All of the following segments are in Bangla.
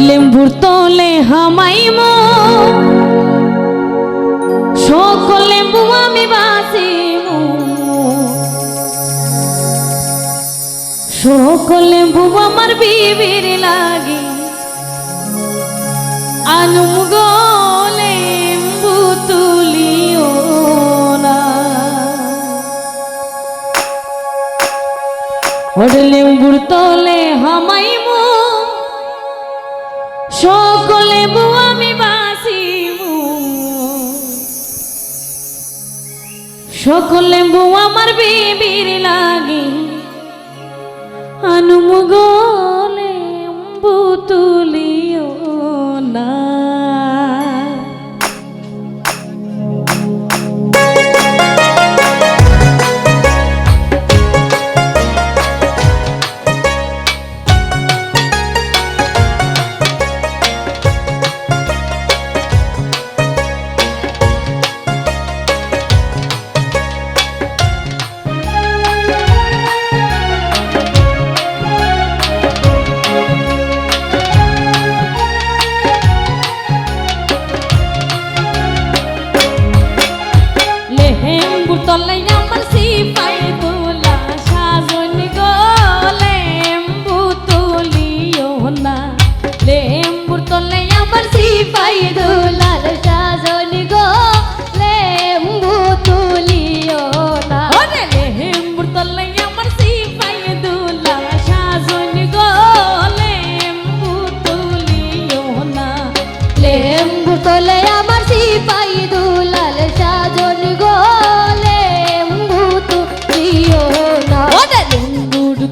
লেম্বুর তলে হামাইমো সকল লেম্বু আমি বাসিমু সকল লেম্বু আমার বিবির লাগে আনুম গো লেম্বু তুলিও না লেম্বুর তলে হামাইমো সকল লেম্বু আমি বাসিমু সকল লেম্বু আমার বিবির লাগে আনুম গো লেম্বু তুলিও না তলে আমার সিপাই তোলা সাজন গো লেম্বু তুলিও না লেম্বুর তলে আমার সিপাই তোলা সাজন গো লেম্বু তুলিও না লেম্বুর তলে আমার সিপাই তোলা সাজন গো লেম্বু তুলিও না লেম্বুর তলে আমার সিপাই তোলা সাজন গো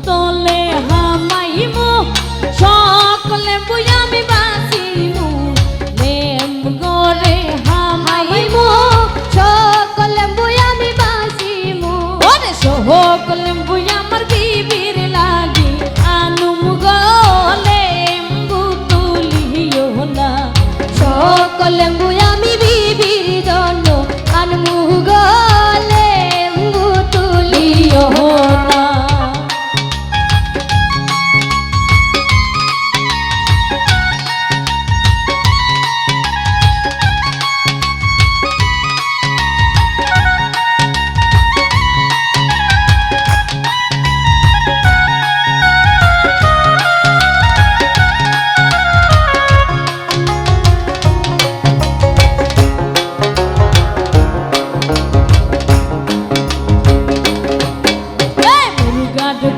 তলে হামাইমু সকল লেম্বু আমি বাসিমু লেম্বু গোরে হামাইমু সকল লেম্বু আমি বাসিমু ওরে সকল লেম্বু আমার বিবির লাগি আনুম গো লেম্বু তুলিও না সকল লেম্বু আমি বিবির জন্য আনুম গো লেম্বু তুলিও না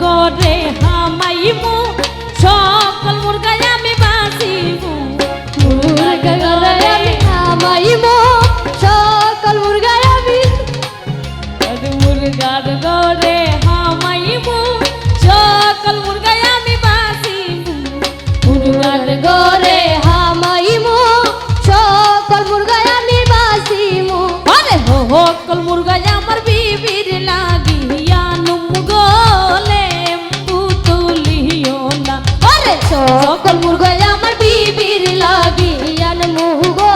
গরে হামাইমু সকল মুরগায় আমি বাসিমু মুরগা গরে আমি হামাইমু সকল মুরগায় আমি মুরগার গরে হামাইমু সকল মুরগায় আমি বাসিমু মুরগার গরে হামাইমু সকল মুরগায় আমি বাসিমু আরে সকল মুরগায় আমার বিবির লাগি সকল মুরগায় আমার বিবির লাগি আনমু গো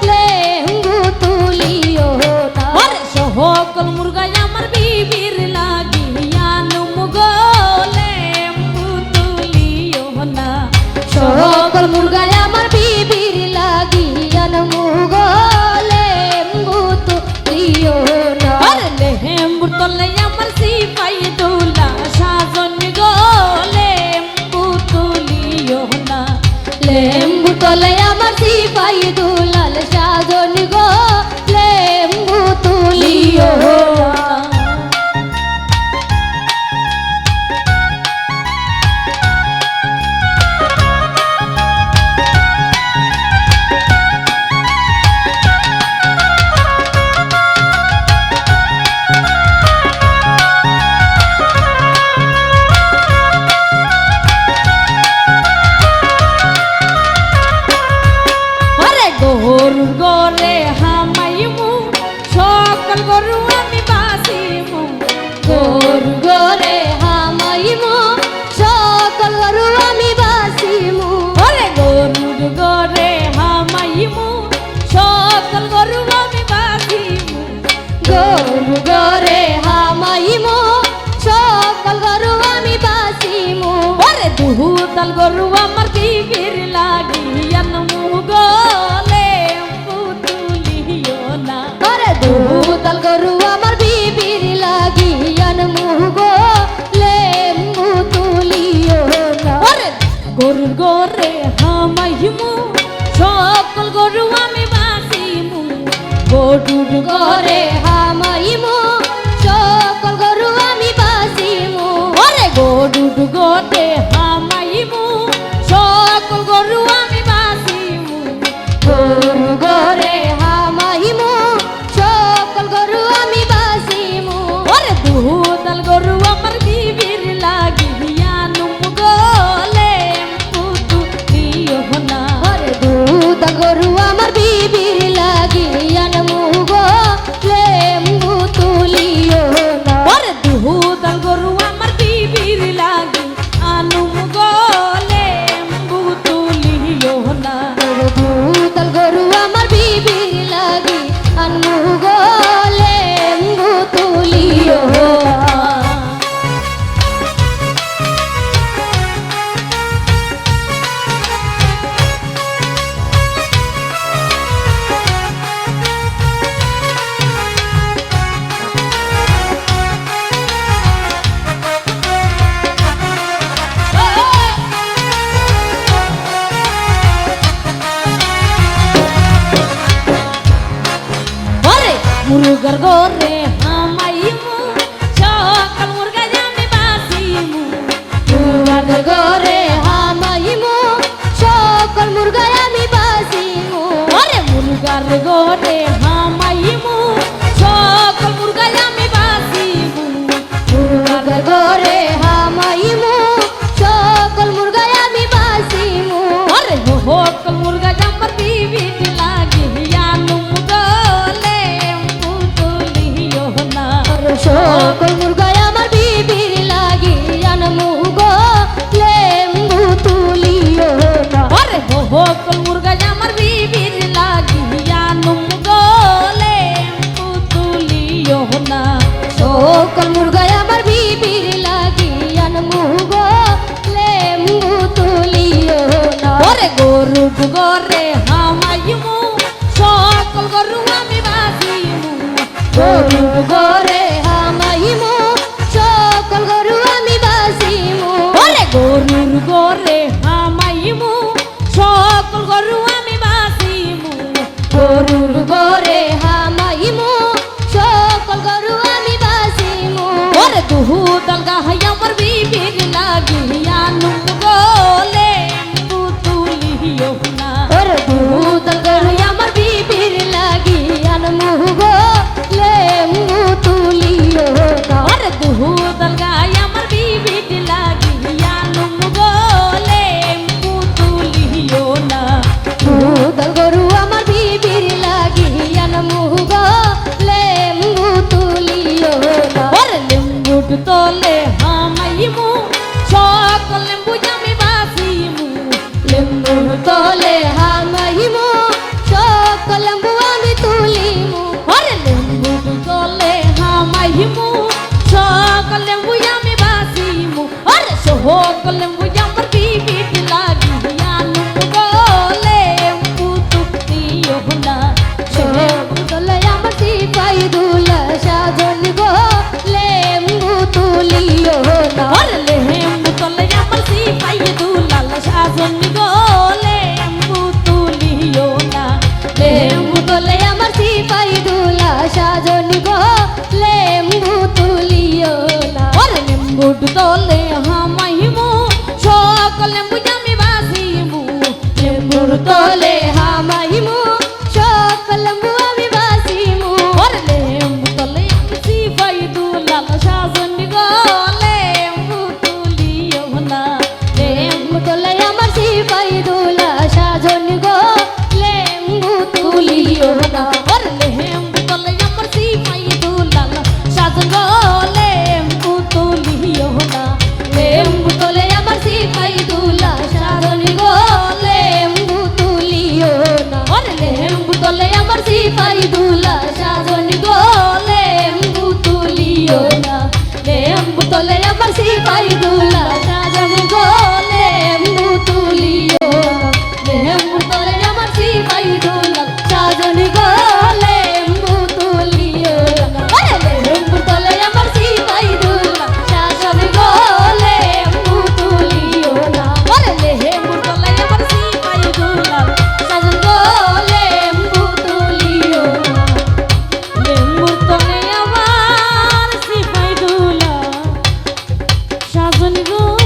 লেম্বু তুলিও না আরে সকল মুরগায় আমার বিবির লাগি আনমু গো লেম্বু তুলিও না সকল মুরগায় আমার বিবির লাগি আনমু গো লেম্বু তুলিও না আরে লেম্বুর তলে আমার সিপাই তোলা সাজন গো লেম্বু তুলিও দুহুতাল গরু আমার বিবির লাগিয়া মুগলে পুতুলিও না আরে দুহুতাল গরু আমার বিবির লাগিয়া মুগলে পুতুলিও না ওরে গরুর গোরে হামাইমু সকল গরু আমি বাসিমু গরুর করে হামাইমু সকল গরু আমি বাসিমু ওরে গরুর গোরে হামাইমু সকল গরু আমি বাসিমু গরু করে হামাইমু সকল গরু আমি বাসিমু ওরে দুহুতাল গরু আমার বিবির লাগিয়া মুগলে পুতুলিও না আরে দুহুতাল গরু আমার বিবির লাগিয়া মুগলে পুতুলিও না ওরে দুহুতাল গরু আমার বিবির লাগি আনু মুগলে পুতুলিও না দুহুতাল গরু আমার বিবির লাগি মুগলে পুতুলিও না ওরে মুরগার গোরে হামাইমু সকল মুরগা জানি বাসিমু মুরগার ঘরে হামাইমু সকল মুরগা আমি বাসিমু ওরে মুরগার গোরে হামাইমু সকল মুরগা আমি বাসিমু মুরগার ঘরে হামাইমু সকল মুরগা আমি বাসিমু ওরে সকল মুরগা জাম্বার বিবিট লাগিয়া মুগলে পুতুলিও না সকল মুরগা আমার বিবির লাগি মুগলে পুতুলিও না ওরে সকল মুরগা আমার বিবির লাগিয়া মুগলে পুতুলিও না সকল মুরগা আমার বিবির লাগি মুগলে পুতুলিও না ওরে গরু গরে হামাইমু সকল গরু আমি বাসিমু গরু ঘরে হামাইমু সকল গরু আমি বাসিমু ওরে গরুর গরে হামাইমু সকল গরু আমি বাসিমু গরুর ঘরে হামাইমু সকল গরু আমি বাসিমু ওরে দুহুতাল গাহাই আমার বিবির লাগিয়া মুগলে পুতুলিও না ওরে দুহুতাল গরু আমার বিবির লাগি মুগলে পুতুলিও না ওরে দুহুতাল গাই আমার বিবির লাগিয়া মুগলে পুতুলিও না দুহুতাল গরু আমার বিবির লাগি মুগলে পুতুলিও না ওরে লিম্বুট তোলে সাজন গো